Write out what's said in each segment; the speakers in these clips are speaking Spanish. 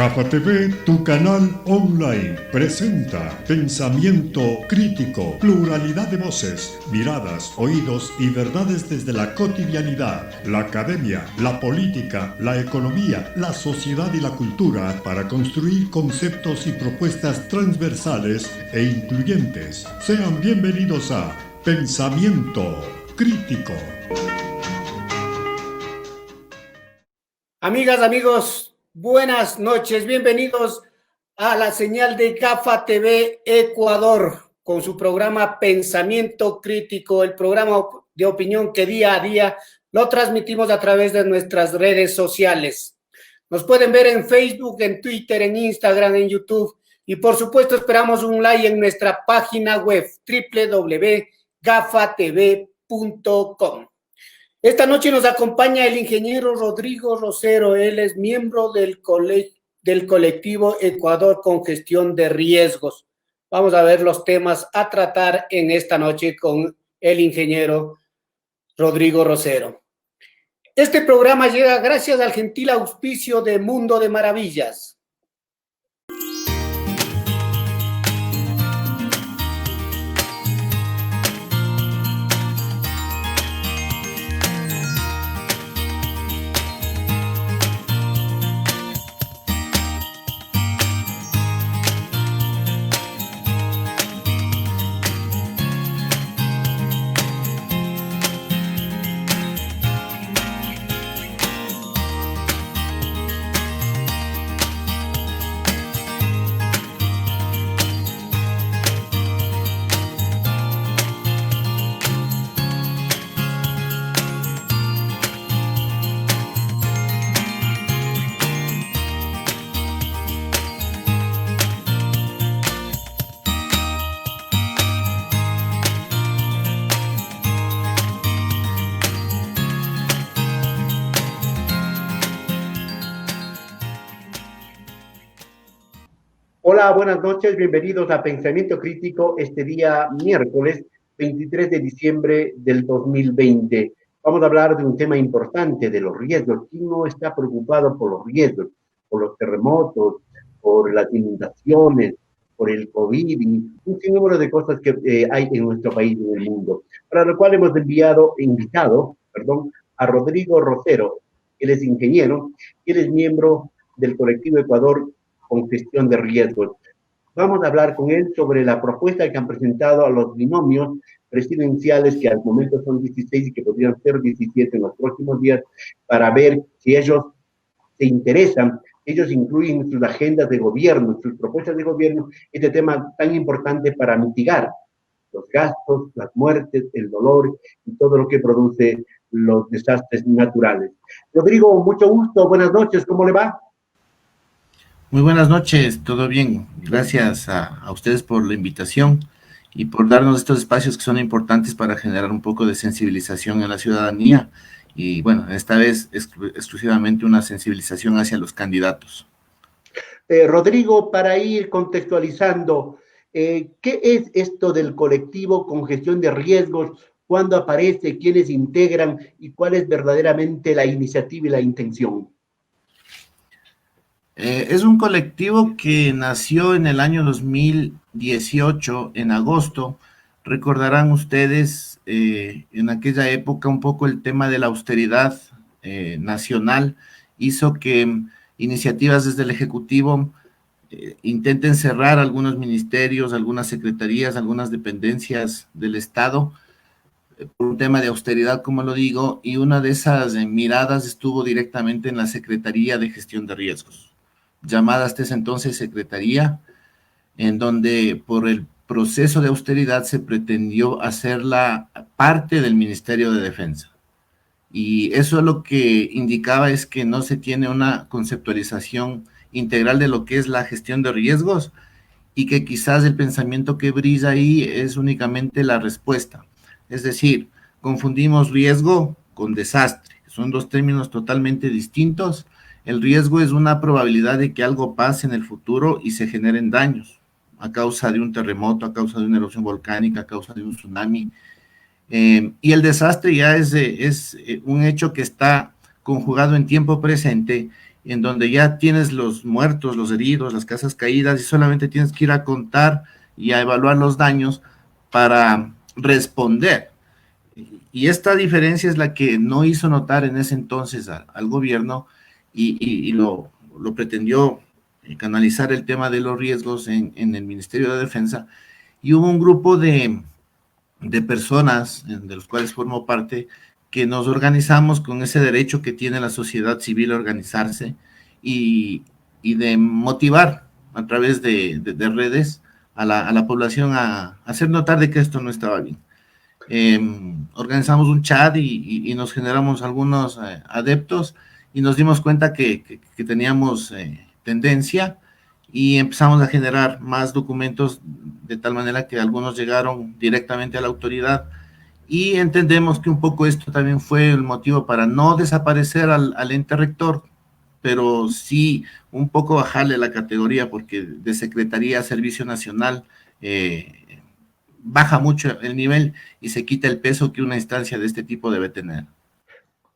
GAFA TV, tu canal online, presenta pensamiento crítico, pluralidad de voces, miradas, oídos y verdades desde la cotidianidad, la academia, la política, la economía, la sociedad y la cultura para construir conceptos y propuestas transversales e incluyentes. Sean bienvenidos a Pensamiento Crítico. Amigas, amigos, buenas noches, bienvenidos a la señal de GAFA TV Ecuador con su programa Pensamiento Crítico, el programa de opinión que día a día lo transmitimos a través de nuestras redes sociales. Nos pueden ver en Facebook, en Twitter, en Instagram, en YouTube y por supuesto esperamos un like en nuestra página web www.gafatv.com. Esta noche nos acompaña el ingeniero Rodrigo Rosero. Él es miembro del colectivo Ecuador con Gestión de Riesgos. Vamos a ver los temas a tratar en esta noche con el ingeniero Rodrigo Rosero. Este programa llega gracias al gentil auspicio de Mundo de Maravillas. Hola, buenas noches, bienvenidos a Pensamiento Crítico este día miércoles 23 de diciembre del 2020. Vamos a hablar de un tema importante, de los riesgos. ¿Quién no está preocupado por los riesgos? Por los terremotos, por las inundaciones, por el COVID y un sinnúmero de cosas que hay en nuestro país y en el mundo. Para lo cual hemos invitado a Rodrigo Rosero. Él es ingeniero, él es miembro del colectivo Ecuador con Gestión de Riesgos. Vamos a hablar con él sobre la propuesta que han presentado a los binomios presidenciales, que al momento son 16 y que podrían ser 17 en los próximos días, para ver si ellos se interesan, ellos incluyen en sus agendas de gobierno, en sus propuestas de gobierno, este tema tan importante para mitigar los gastos, las muertes, el dolor y todo lo que produce los desastres naturales. Rodrigo, mucho gusto, buenas noches, ¿cómo le va? Muy buenas noches, todo bien. Gracias a ustedes por la invitación y por darnos estos espacios que son importantes para generar un poco de sensibilización en la ciudadanía y, bueno, esta vez exclusivamente una sensibilización hacia los candidatos. Rodrigo, para ir contextualizando, ¿qué es esto del colectivo con gestión de riesgos? ¿Cuándo aparece? ¿Quiénes integran? ¿Y cuál es verdaderamente la iniciativa y la intención? Es un colectivo que nació en el año 2018, en agosto. Recordarán ustedes en aquella época un poco el tema de la austeridad nacional hizo que iniciativas desde el Ejecutivo intenten cerrar algunos ministerios, algunas secretarías, algunas dependencias del Estado por un tema de austeridad, como lo digo, y una de esas miradas estuvo directamente en la Secretaría de Gestión de Riesgos, llamada hasta ese entonces Secretaría, en donde por el proceso de austeridad se pretendió hacerla parte del Ministerio de Defensa. Y eso lo que indicaba es que no se tiene una conceptualización integral de lo que es la gestión de riesgos y que quizás el pensamiento que brilla ahí es únicamente la respuesta. Es decir, confundimos riesgo con desastre. Son dos términos totalmente distintos. El riesgo es una probabilidad de que algo pase en el futuro y se generen daños a causa de un terremoto, a causa de una erupción volcánica, a causa de un tsunami. Y el desastre ya es un hecho que está conjugado en tiempo presente en donde ya tienes los muertos, los heridos, las casas caídas, y solamente tienes que ir a contar y a evaluar los daños para responder. Y esta diferencia es la que no hizo notar en ese entonces al gobierno, y lo pretendió canalizar el tema de los riesgos en el Ministerio de Defensa, y hubo un grupo de personas, de los cuales formo parte, que nos organizamos con ese derecho que tiene la sociedad civil a organizarse y de motivar a través de redes a la población a hacer notar de que esto no estaba bien. Organizamos un chat y nos generamos algunos adeptos, y nos dimos cuenta que teníamos tendencia, y empezamos a generar más documentos, de tal manera que algunos llegaron directamente a la autoridad, y entendemos que un poco esto también fue el motivo para no desaparecer al ente rector, pero sí un poco bajarle la categoría, porque de Secretaría a Servicio Nacional baja mucho el nivel y se quita el peso que una instancia de este tipo debe tener.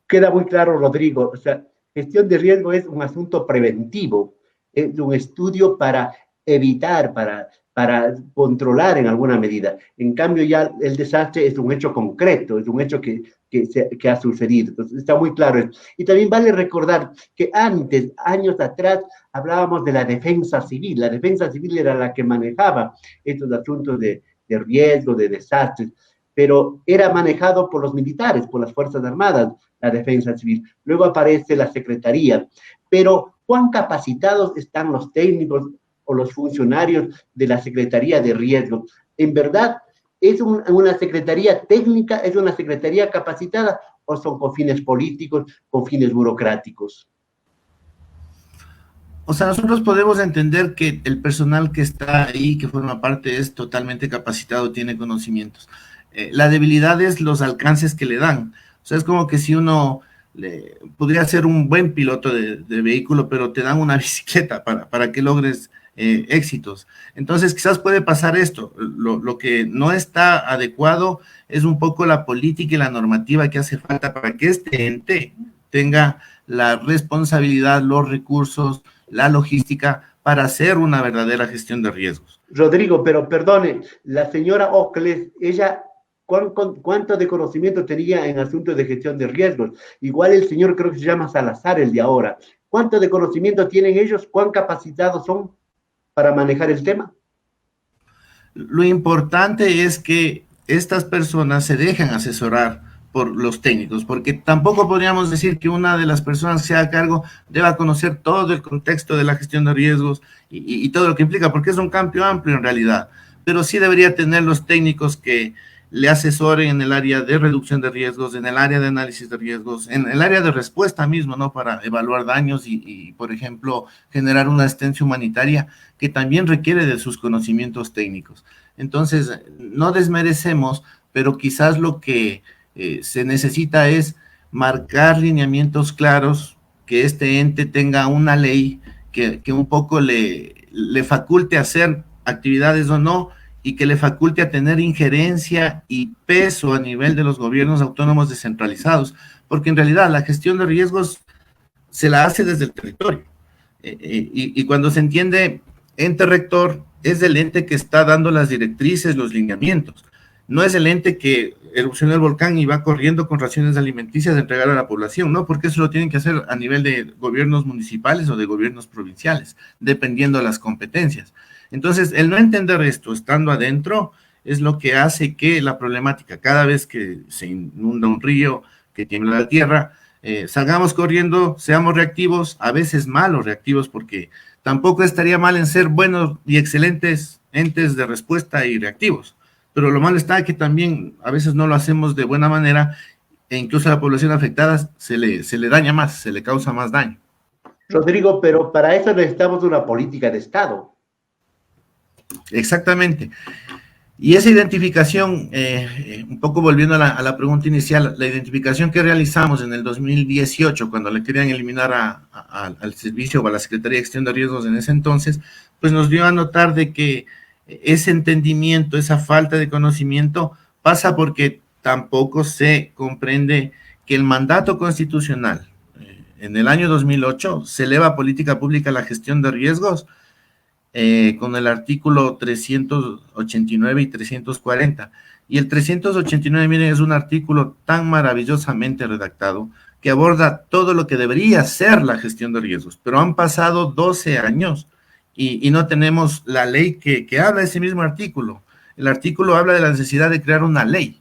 Queda muy claro, Rodrigo. O sea, gestión de riesgo es un asunto preventivo, es un estudio para evitar, para controlar en alguna medida. En cambio, ya el desastre es un hecho concreto, es un hecho que ha sucedido. Entonces, está muy claro. Y también vale recordar que antes, años atrás, hablábamos de la defensa civil. La defensa civil era la que manejaba estos asuntos de riesgo, de desastres, pero era manejado por los militares, por las Fuerzas Armadas, la defensa civil. Luego aparece la Secretaría, pero ¿cuán capacitados están los técnicos o los funcionarios de la Secretaría de Riesgo? En verdad, ¿es una secretaría técnica, es una secretaría capacitada, o son con fines políticos, con fines burocráticos? O sea, nosotros podemos entender que el personal que está ahí, que forma parte, es totalmente capacitado, tiene conocimientos. La debilidad es los alcances que le dan. O sea, es como que si uno podría ser un buen piloto de vehículo, pero te dan una bicicleta para que logres éxitos. Entonces, quizás puede pasar esto. Lo que no está adecuado es un poco la política y la normativa que hace falta para que este ente tenga la responsabilidad, los recursos, la logística para hacer una verdadera gestión de riesgos. Rodrigo, pero perdone, la señora Ocles, ella, ¿cuánto de conocimiento tenía en asuntos de gestión de riesgos? Igual el señor, creo que se llama Salazar, el de ahora. ¿Cuánto de conocimiento tienen ellos? ¿Cuán capacitados son para manejar el tema? Lo importante es que estas personas se dejen asesorar por los técnicos, porque tampoco podríamos decir que una de las personas que sea a cargo deba conocer todo el contexto de la gestión de riesgos y todo lo que implica, porque es un campo amplio en realidad, pero sí debería tener los técnicos que le asesoren en el área de reducción de riesgos, en el área de análisis de riesgos, en el área de respuesta mismo, ¿no? Para evaluar daños y por ejemplo, generar una asistencia humanitaria que también requiere de sus conocimientos técnicos. Entonces, no desmerecemos, pero quizás lo que se necesita es marcar lineamientos claros, que este ente tenga una ley que un poco le faculte a hacer actividades o no, y que le faculte a tener injerencia y peso a nivel de los gobiernos autónomos descentralizados, porque en realidad la gestión de riesgos se la hace desde el territorio, y cuando se entiende ente rector, es el ente que está dando las directrices, los lineamientos. No es el ente que erupciona el volcán y va corriendo con raciones alimenticias de entregar a la población, ¿no? Porque eso lo tienen que hacer a nivel de gobiernos municipales o de gobiernos provinciales, dependiendo de las competencias. Entonces, el no entender esto estando adentro es lo que hace que la problemática, cada vez que se inunda un río, que tiembla la tierra, salgamos corriendo, seamos reactivos, a veces malos reactivos, porque tampoco estaría mal en ser buenos y excelentes entes de respuesta y reactivos. Pero lo malo está que también a veces no lo hacemos de buena manera, e incluso a la población afectada se le daña más, se le causa más daño. Rodrigo, pero para eso necesitamos una política de Estado. Exactamente. Y esa identificación, un poco volviendo a la pregunta inicial, la identificación que realizamos en el 2018, cuando le querían eliminar al servicio o a la Secretaría de Gestión de Riesgos en ese entonces, pues nos dio a notar de que ese entendimiento, esa falta de conocimiento pasa porque tampoco se comprende que el mandato constitucional en el año 2008 se eleva a política pública la gestión de riesgos con el artículo 389 y 340. Y el 389, miren, es un artículo tan maravillosamente redactado que aborda todo lo que debería ser la gestión de riesgos, pero han pasado 12 años y no tenemos la ley que habla de ese mismo artículo. El artículo habla de la necesidad de crear una ley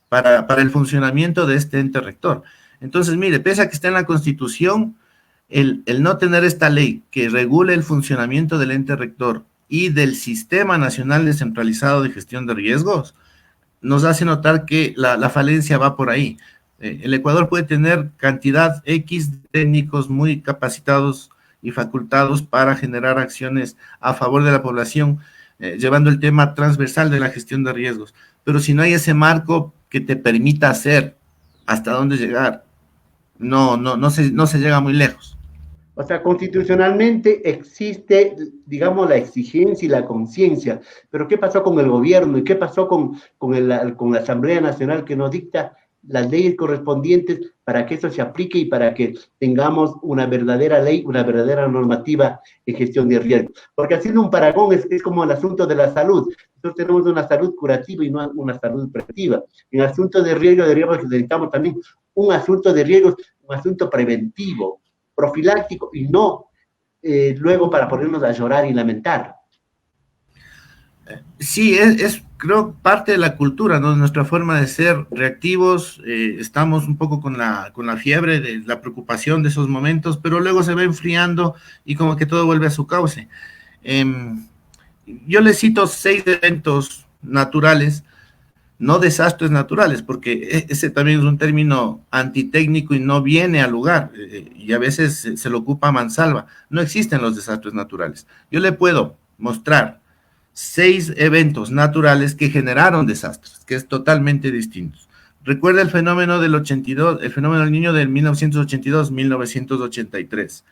para el funcionamiento de este ente rector. Entonces, mire, pese a que está en la Constitución, el no tener esta ley que regule el funcionamiento del ente rector y del Sistema Nacional Descentralizado de Gestión de Riesgos, nos hace notar que la falencia va por ahí. El Ecuador puede tener cantidad X de técnicos muy capacitados y facultados para generar acciones a favor de la población, llevando el tema transversal de la gestión de riesgos. Pero si no hay ese marco que te permita hacer hasta dónde llegar, no se llega muy lejos. O sea, constitucionalmente existe, digamos, la exigencia y la conciencia, pero ¿qué pasó con el gobierno y qué pasó con la Asamblea Nacional que nos dicta las leyes correspondientes para que eso se aplique y para que tengamos una verdadera ley, una verdadera normativa en gestión de riesgo? Porque haciendo un paragón es como el asunto de la salud. Nosotros tenemos una salud curativa y no una salud preventiva. En asuntos de riesgo necesitamos también un asunto de riesgos, un asunto preventivo, profiláctico, y no luego para ponernos a llorar y lamentar. Sí, creo parte de la cultura, ¿no? Nuestra forma de ser reactivos, estamos un poco con la fiebre de la preocupación de esos momentos, pero luego se va enfriando y como que todo vuelve a su cauce. Yo les cito 6 eventos naturales, no desastres naturales, porque ese también es un término antitécnico y no viene al lugar, y a veces se lo ocupa a mansalva. No existen los desastres naturales. Yo le puedo mostrar 6 eventos naturales que generaron desastres, que es totalmente distinto. Recuerda el fenómeno del 82, el fenómeno del Niño del 1982-1983.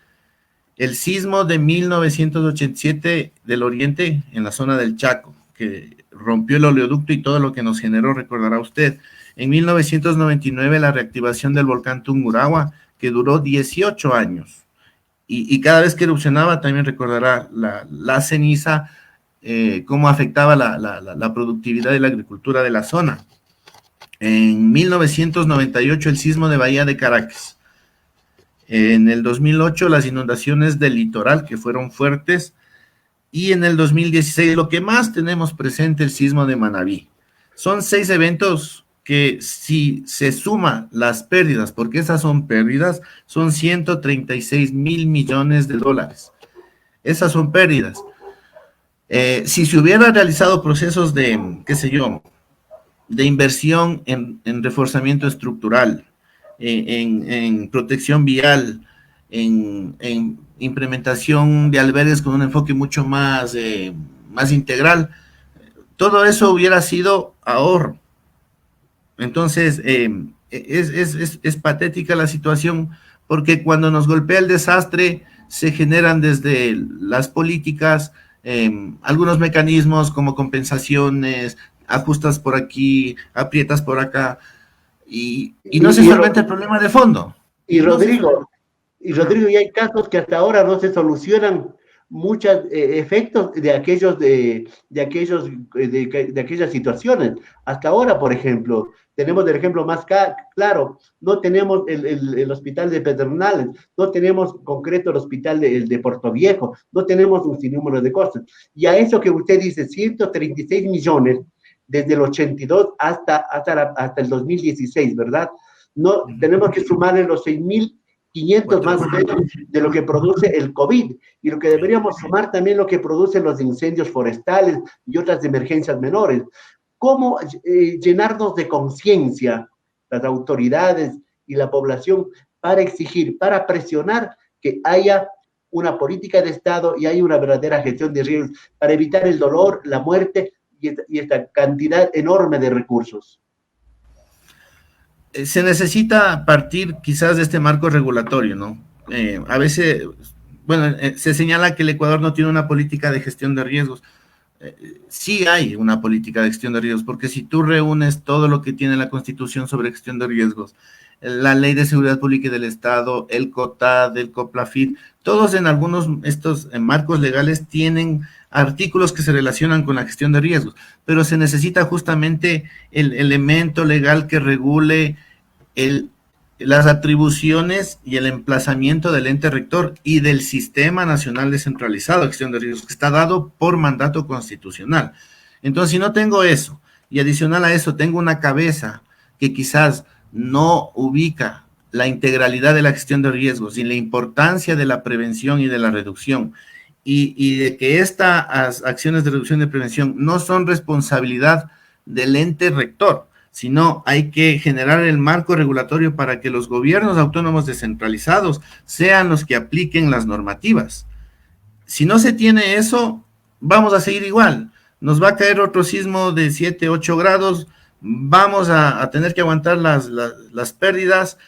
El sismo de 1987 del Oriente en la zona del Chaco, que rompió el oleoducto y todo lo que nos generó, recordará usted. En 1999 la reactivación del volcán Tungurahua, que duró 18 años. Y cada vez que erupcionaba también recordará la ceniza, cómo afectaba la productividad de la agricultura de la zona. En 1998 el sismo de Bahía de Caracas. En el 2008 las inundaciones del litoral, que fueron fuertes. Y en el 2016 lo que más tenemos presente, el sismo de Manabí. Son 6 eventos que si se suman las pérdidas, porque esas son pérdidas, son 136 mil millones de dólares. Esas son pérdidas. Si se hubiera realizado procesos de, qué sé yo, de inversión en reforzamiento estructural, en protección vial, en implementación de albergues con un enfoque mucho más integral, todo eso hubiera sido ahorro. Entonces, es patética la situación, porque cuando nos golpea el desastre, se generan desde las políticas algunos mecanismos como compensaciones, ajustas por aquí, aprietas por acá, y no se solventa el problema de fondo. Y Rodrigo, y hay casos que hasta ahora no se solucionan muchos efectos de aquellas situaciones. Hasta ahora, por ejemplo, tenemos el ejemplo más claro, no tenemos el hospital de Pedernales, no tenemos concreto el hospital de Puerto Viejo, no tenemos un sinnúmero de cosas. Y a eso que usted dice, 136 millones desde el 82 hasta el 2016, ¿verdad? No, tenemos que sumarle los 6.500 más o menos de lo que produce el COVID, y lo que deberíamos sumar también lo que producen los incendios forestales y otras emergencias menores. ¿Cómo llenarnos de conciencia las autoridades y la población para exigir, para presionar que haya una política de Estado y haya una verdadera gestión de riesgos para evitar el dolor, la muerte y esta cantidad enorme de recursos? Se necesita partir quizás de este marco regulatorio, ¿no? A veces, bueno, se señala que el Ecuador no tiene una política de gestión de riesgos. Sí hay una política de gestión de riesgos, porque si tú reúnes todo lo que tiene la Constitución sobre gestión de riesgos, la Ley de Seguridad Pública y del Estado, el COTAD, el COPLAFIT, todos en algunos estos marcos legales tienen artículos que se relacionan con la gestión de riesgos, pero se necesita justamente el elemento legal que regule las atribuciones y el emplazamiento del ente rector y del Sistema Nacional Descentralizado de Gestión de Riesgos, que está dado por mandato constitucional. Entonces, si no tengo eso, y adicional a eso tengo una cabeza que quizás no ubica la integralidad de la gestión de riesgos y la importancia de la prevención y de la reducción, y de que estas acciones de reducción y de prevención no son responsabilidad del ente rector, sino hay que generar el marco regulatorio para que los gobiernos autónomos descentralizados sean los que apliquen las normativas. Si no se tiene eso, vamos a seguir igual. Nos va a caer otro sismo de 7, 8 grados, vamos a tener que aguantar las pérdidas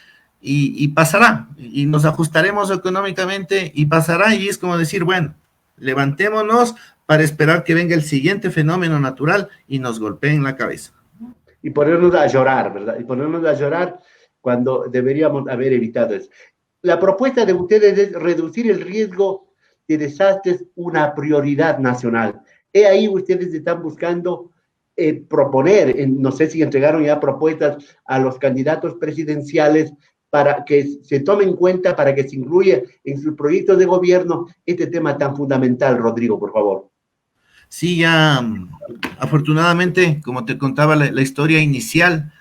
y pasará, y nos ajustaremos económicamente y pasará, y es como decir, bueno, levantémonos para esperar que venga el siguiente fenómeno natural y nos golpee en la cabeza. Y ponernos a llorar, ¿verdad? Y ponernos a llorar cuando deberíamos haber evitado eso. La propuesta de ustedes es reducir el riesgo de desastres, una prioridad nacional. He ahí ustedes están buscando proponer, no sé si entregaron ya propuestas a los candidatos presidenciales para que se tome en cuenta, para que se incluya en sus proyectos de gobierno este tema tan fundamental. Rodrigo, por favor. Sí, ya afortunadamente, como te contaba, la historia inicial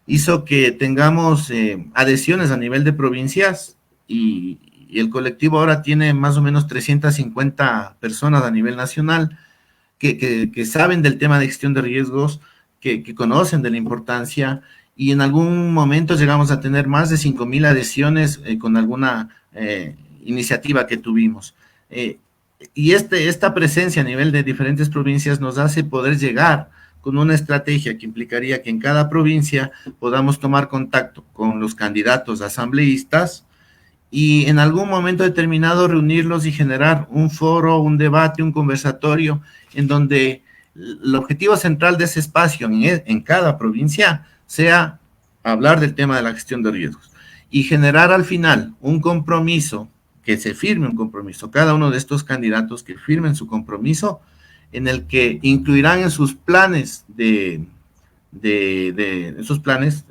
hizo que tengamos adhesiones a nivel de provincias y el colectivo ahora tiene más o menos 350 personas a nivel nacional que saben del tema de gestión de riesgos, que conocen de la importancia, y en algún momento llegamos a tener más de 5,000 adhesiones con alguna iniciativa que tuvimos. Y esta presencia a nivel de diferentes provincias nos hace poder llegar con una estrategia que implicaría que en cada provincia podamos tomar contacto con los candidatos asambleístas y en algún momento determinado reunirlos y generar un foro, un debate, un conversatorio en donde el objetivo central de ese espacio en cada provincia sea hablar del tema de la gestión de riesgos y generar al final un compromiso, que se firme un compromiso, cada uno de estos candidatos que firmen su compromiso en el que incluirán en sus planes esos planes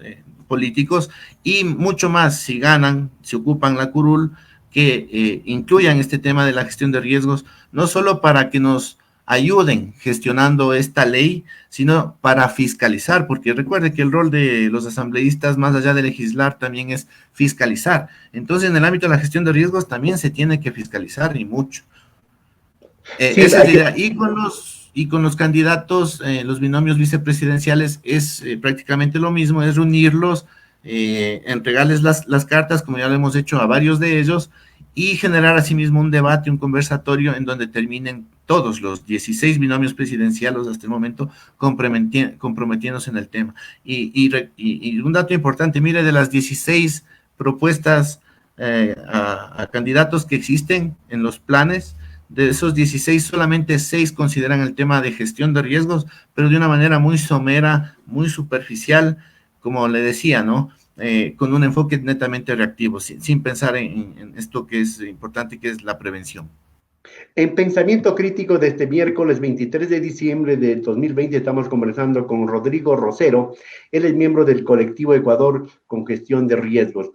políticos y mucho más si ganan, si ocupan la curul, que incluyan este tema de la gestión de riesgos, no solo para que nos ayuden gestionando esta ley, sino para fiscalizar, porque recuerde que el rol de los asambleístas, más allá de legislar, también es fiscalizar. Entonces, en el ámbito de la gestión de riesgos también se tiene que fiscalizar y mucho. Sí, esa es la idea. Y con los candidatos, los binomios vicepresidenciales, es prácticamente lo mismo, es reunirlos, entregarles las cartas, como ya lo hemos hecho a varios de ellos, y generar asimismo un debate, un conversatorio en donde terminen todos los 16 binomios presidenciales hasta el momento comprometiéndose en el tema. Y un dato importante, mire, de las 16 propuestas a candidatos que existen en los planes, de esos 16, solamente 6 consideran el tema de gestión de riesgos, pero de una manera muy somera, muy superficial, como le decía, ¿no? Con un enfoque netamente reactivo, sin pensar en esto que es importante, que es la prevención. En Pensamiento Crítico de este miércoles 23 de diciembre del 2020 estamos conversando con Rodrigo Rosero. Él es miembro del colectivo Ecuador con Gestión de Riesgos.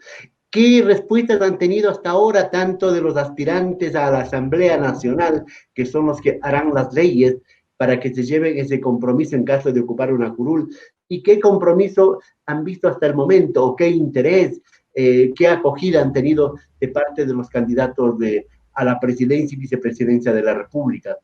¿Qué respuestas han tenido hasta ahora tanto de los aspirantes a la Asamblea Nacional, que son los que harán las leyes para que se lleven ese compromiso en caso de ocupar una curul? ¿Y qué compromiso han visto hasta el momento? ¿O qué interés, qué acogida han tenido de parte de los candidatos a la presidencia y vicepresidencia de la República?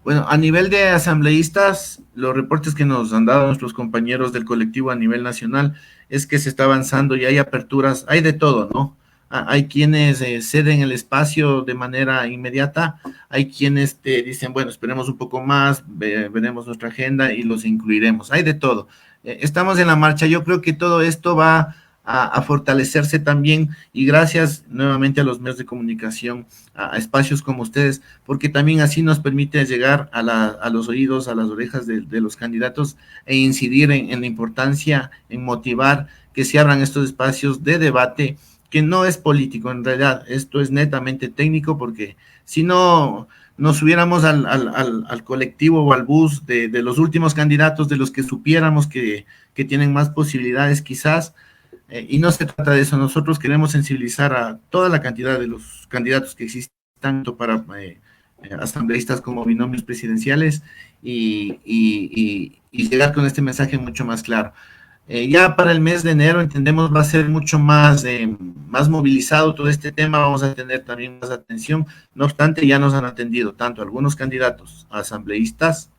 Bueno, a nivel de asambleístas, los reportes que nos han dado nuestros compañeros del colectivo a nivel nacional es que se está avanzando y hay aperturas, hay de todo, ¿no? Hay quienes ceden el espacio de manera inmediata, hay quienes te dicen, bueno, esperemos un poco más, veremos nuestra agenda y los incluiremos, hay de todo. Estamos en la marcha, yo creo que todo esto va a fortalecerse también, y gracias nuevamente a los medios de comunicación, a espacios como ustedes, porque también así nos permite llegar a los oídos, a las orejas de los candidatos e incidir en la importancia, en motivar que se abran estos espacios de debate, que no es político en realidad, esto es netamente técnico, porque si no nos subiéramos al colectivo o al bus de los últimos candidatos, de los que supiéramos que tienen más posibilidades quizás, y no se trata de eso. Nosotros queremos sensibilizar a toda la cantidad de los candidatos que existen, tanto para asambleístas como binomios presidenciales, y llegar con este mensaje mucho más claro. Ya para el mes de enero, entendemos, va a ser mucho más movilizado todo este tema, vamos a tener también más atención. No obstante, ya nos han atendido tanto algunos candidatos a asambleístas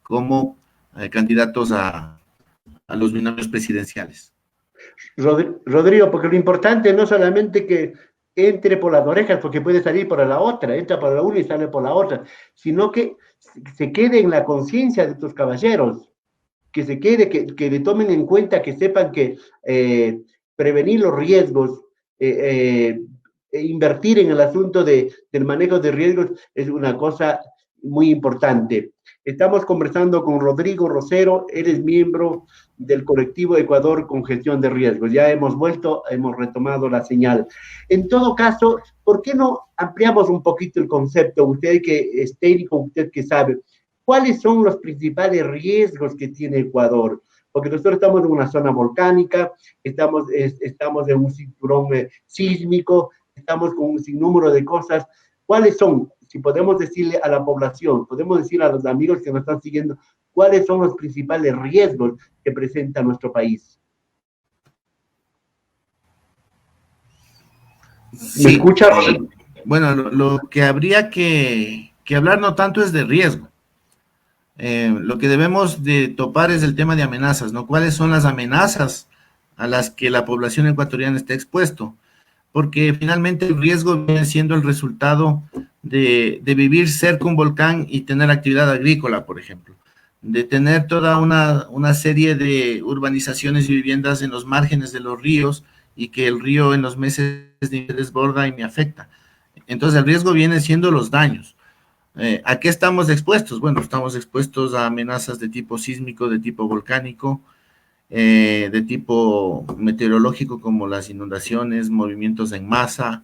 como candidatos a los binomios presidenciales. Rodrigo, porque lo importante no solamente que entre por las orejas, porque puede salir por la otra, entra por la una y sale por la otra, sino que se quede en la conciencia de estos caballeros, que se quede, que le tomen en cuenta, que sepan que prevenir los riesgos, invertir en el asunto del manejo de riesgos es una cosa muy importante. Estamos conversando con Rodrigo Rosero, él es miembro del colectivo Ecuador con Gestión de Riesgos. Ya hemos vuelto, hemos retomado la señal. En todo caso, ¿por qué no ampliamos un poquito el concepto? Usted que es técnico, usted que sabe, ¿cuáles son los principales riesgos que tiene Ecuador? Porque nosotros estamos en una zona volcánica, estamos en un cinturón sísmico, estamos con un sinnúmero de cosas. ¿Cuáles son? Si podemos decirle a la población, podemos decirle a los amigos que nos están siguiendo, ¿cuáles son los principales riesgos que presenta nuestro país? Sí, ¿me escucha? Bueno, lo que habría que hablar no tanto es de riesgo. Lo que debemos de topar es el tema de amenazas, ¿no? ¿Cuáles son las amenazas a las que la población ecuatoriana está expuesto? Porque finalmente el riesgo viene siendo el resultado de vivir cerca de un volcán y tener actividad agrícola, por ejemplo, de tener toda una serie de urbanizaciones y viviendas en los márgenes de los ríos, y que el río en los meses de desborda y me afecta. Entonces el riesgo viene siendo los daños. ¿A qué estamos expuestos? Bueno, estamos expuestos a amenazas de tipo sísmico, de tipo volcánico, de tipo meteorológico, como las inundaciones, movimientos en masa,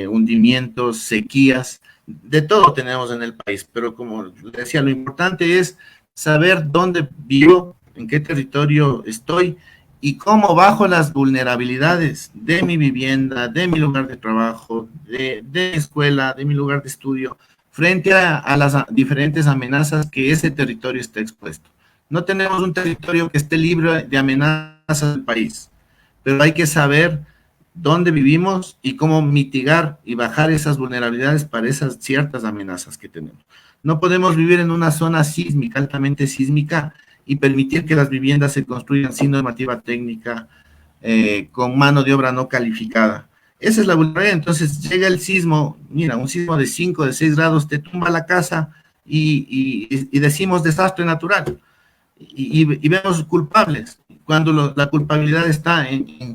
hundimientos, sequías, de todo tenemos en el país, pero como les decía, lo importante es saber dónde vivo, en qué territorio estoy y cómo bajo las vulnerabilidades de mi vivienda, de mi lugar de trabajo, de mi escuela, de mi lugar de estudio, frente a las diferentes amenazas que ese territorio está expuesto. No tenemos un territorio que esté libre de amenazas del país, pero hay que saber dónde vivimos y cómo mitigar y bajar esas vulnerabilidades para esas ciertas amenazas que tenemos. No podemos vivir en una zona sísmica, altamente sísmica, y permitir que las viviendas se construyan sin normativa técnica, con mano de obra no calificada. Esa es la vulnerabilidad. Entonces llega el sismo, mira, un sismo de 5, de 6 grados, te tumba la casa y decimos desastre natural. Y vemos culpables, cuando la culpabilidad está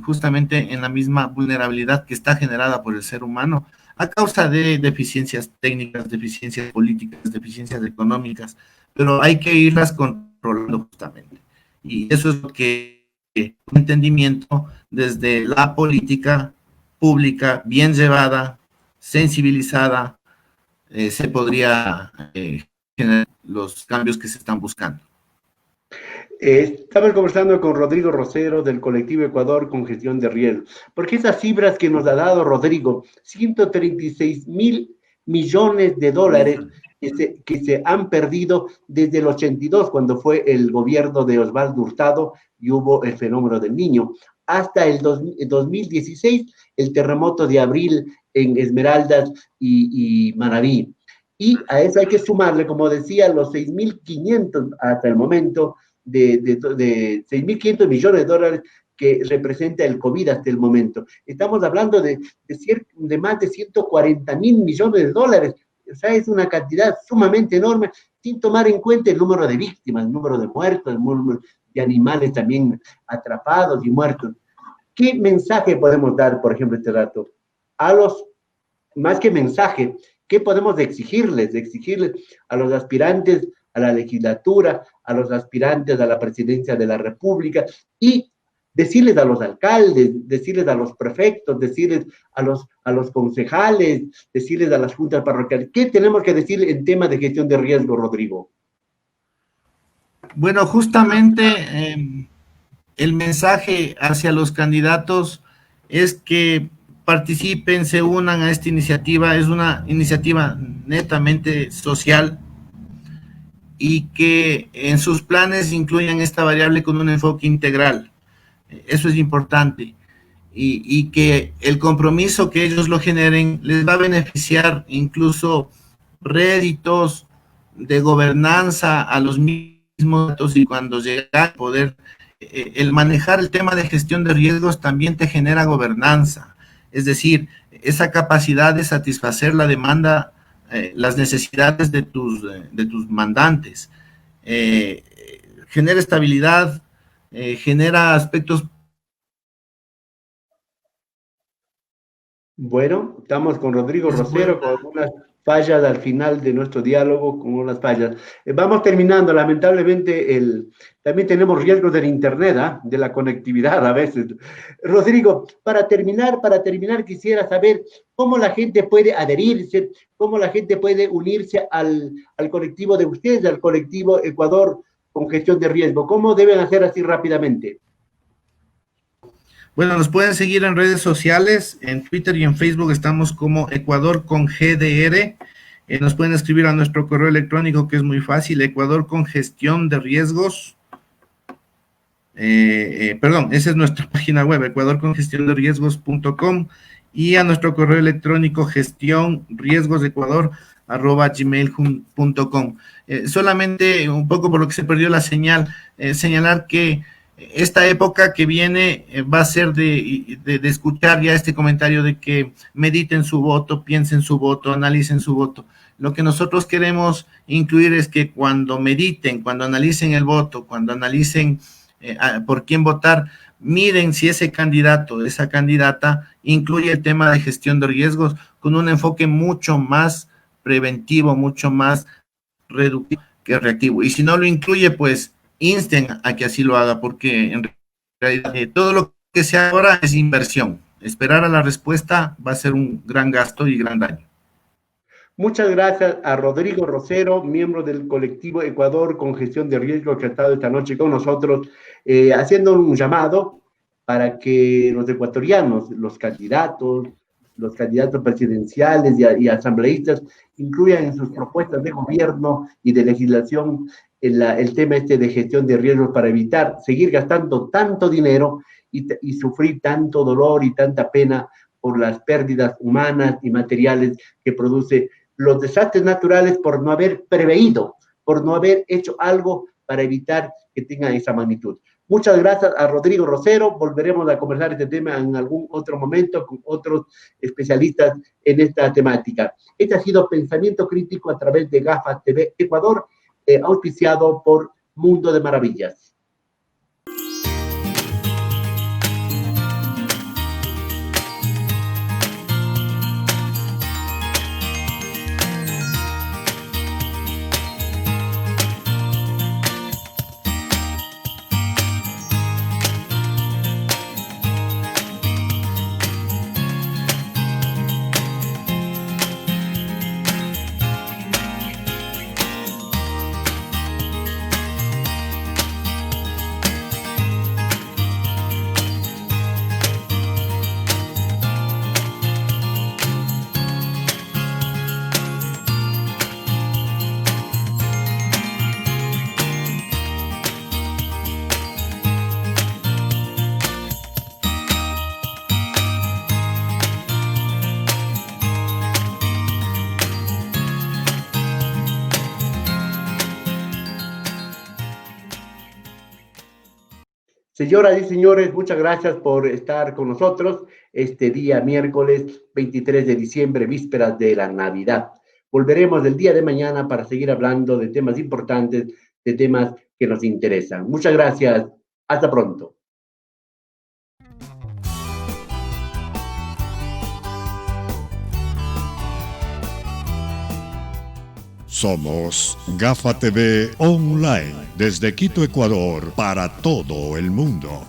justamente en la misma vulnerabilidad que está generada por el ser humano a causa de deficiencias técnicas, deficiencias políticas, deficiencias económicas, pero hay que irlas controlando justamente. Y eso es lo que un entendimiento desde la política pública, bien llevada, sensibilizada, se podría generar los cambios que se están buscando. Estamos conversando con Rodrigo Rosero del colectivo Ecuador con Gestión de Riesgos, porque esas cifras que nos ha dado Rodrigo, 136.000 millones de dólares que se han perdido desde el 82, cuando fue el gobierno de Osvaldo Hurtado y hubo el fenómeno del Niño, hasta el 2016, el terremoto de abril en Esmeraldas y Manabí. Y a eso hay que sumarle, como decía, los 6.500 hasta el momento, de 6.500 millones de dólares que representa el COVID hasta el momento. Estamos hablando de más de 140.000 millones de dólares. O sea, es una cantidad sumamente enorme, sin tomar en cuenta el número de víctimas, el número de muertos, el número de animales también atrapados y muertos. ¿Qué mensaje podemos dar, por ejemplo, este rato? A los, más que mensaje, ¿qué podemos exigirles? Exigirles a los aspirantes a la legislatura, a los aspirantes a la presidencia de la República y decirles a los alcaldes, decirles a los prefectos, decirles a los concejales, decirles a las juntas parroquiales. ¿Qué tenemos que decir en tema de gestión de riesgo, Rodrigo? Bueno, justamente el mensaje hacia los candidatos es que participen, se unan a esta iniciativa. Es una iniciativa netamente social y que en sus planes incluyan esta variable con un enfoque integral. Eso es importante. Y que el compromiso que ellos lo generen les va a beneficiar incluso réditos de gobernanza a los mismos datos, y cuando llega a poder, el manejar el tema de gestión de riesgos también te genera gobernanza, es decir, esa capacidad de satisfacer la demanda, las necesidades de tus mandantes, genera estabilidad, genera aspectos. Bueno, estamos con Rodrigo Rosero con unas fallas al final de nuestro diálogo, con unas fallas. Vamos terminando, lamentablemente también tenemos riesgos del internet, de la conectividad a veces. Rodrigo, para terminar, quisiera saber cómo la gente puede adherirse, cómo la gente puede unirse al colectivo de ustedes, al colectivo Ecuador con gestión de riesgo. ¿Cómo deben hacer así rápidamente? Bueno, nos pueden seguir en redes sociales, en Twitter y en Facebook estamos como Ecuador con GDR. Nos pueden escribir a nuestro correo electrónico, que es muy fácil, Ecuador con gestión de riesgos. Perdón, esa es nuestra página web, ecuadorcongestionderiesgos.com, y a nuestro correo electrónico gestionriesgosecuador@gmail.com. Solamente un poco por lo que se perdió la señal, señalar que esta época que viene va a ser de escuchar ya este comentario de que mediten su voto, piensen su voto, analicen su voto. Lo que nosotros queremos incluir es que cuando mediten, cuando analicen el voto, cuando analicen por quién votar, miren si ese candidato, esa candidata incluye el tema de gestión de riesgos con un enfoque mucho más preventivo, mucho más reductivo que reactivo. Y si no lo incluye, pues insten a que así lo haga, porque en realidad todo lo que se hace ahora es inversión. Esperar a la respuesta va a ser un gran gasto y gran daño. Muchas gracias a Rodrigo Rosero, miembro del colectivo Ecuador con gestión de riesgo, que ha estado esta noche con nosotros, haciendo un llamado para que los ecuatorianos, los candidatos presidenciales y asambleístas incluyan en sus propuestas de gobierno y de legislación el tema de gestión de riesgos, para evitar seguir gastando tanto dinero y sufrir tanto dolor y tanta pena por las pérdidas humanas y materiales que produce los desastres naturales, por no haber preveído, por no haber hecho algo para evitar que tengan esa magnitud. Muchas gracias a Rodrigo Rosero. Volveremos a conversar este tema en algún otro momento con otros especialistas en esta temática. Este ha sido Pensamiento Crítico a través de Gafas TV Ecuador, auspiciado por Mundo de Maravillas. Señoras y señores, muchas gracias por estar con nosotros este día miércoles 23 de diciembre, vísperas de la Navidad. Volveremos el día de mañana para seguir hablando de temas importantes, de temas que nos interesan. Muchas gracias. Hasta pronto. Somos Gafa TV Online, desde Quito, Ecuador, para todo el mundo.